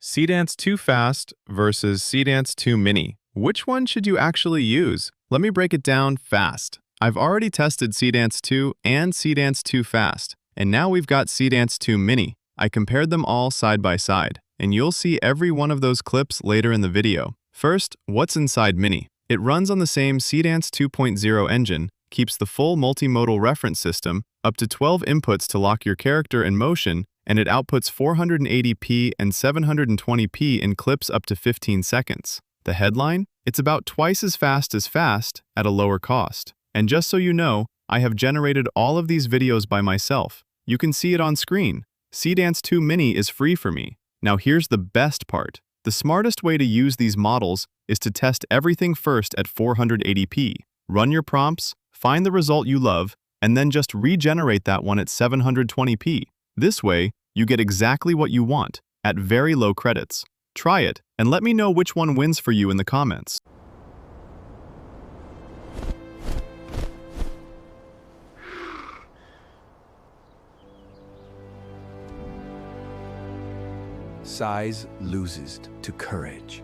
Seedance 2 Fast versus Seedance 2 Mini. Which one should you actually use? Let me break it down fast. I've already tested Seedance 2 and Seedance 2 Fast, and now we've got Seedance 2 Mini. I compared them all side by side, and you'll see every one of those clips later in the video. First, what's inside Mini? It runs on the same Seedance 2.0 engine, keeps the full multimodal reference system, up to 12 inputs to lock your character in motion, and it outputs 480p and 720p in clips up to 15 seconds. The headline? It's about twice as fast at a lower cost. And just so you know, I have generated all of these videos by myself. You can see it on screen. Seedance 2 Mini is free for me. Now here's the best part. The smartest way to use these models is to test everything first at 480p. Run your prompts, find the result you love, and then just regenerate that one at 720p. This way, you get exactly what you want, at very low credits. Try it, and let me know which one wins for you in the comments. Size loses to courage.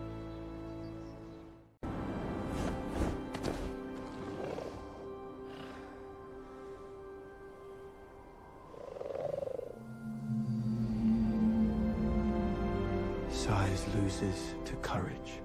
Size loses to courage.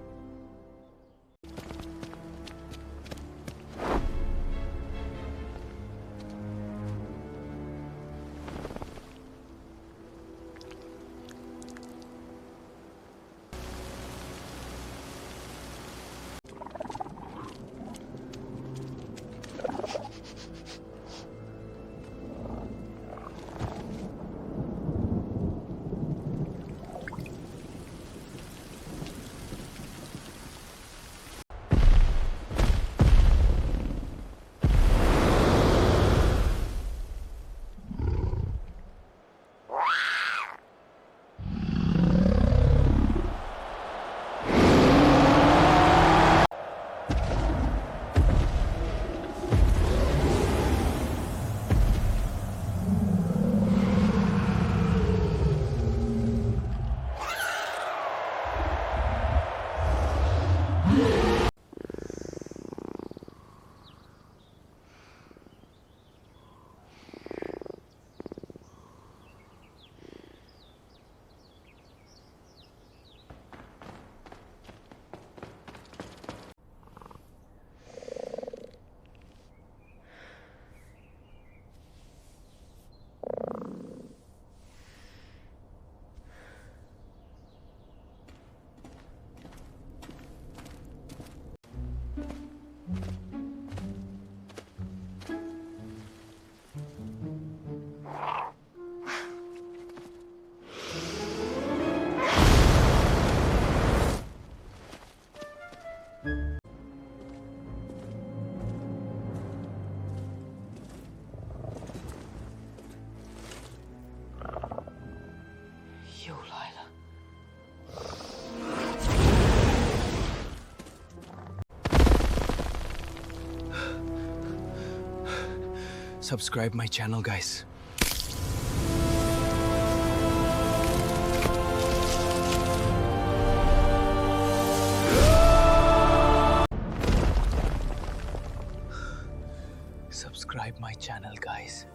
Subscribe my channel, guys. Subscribe my channel, guys.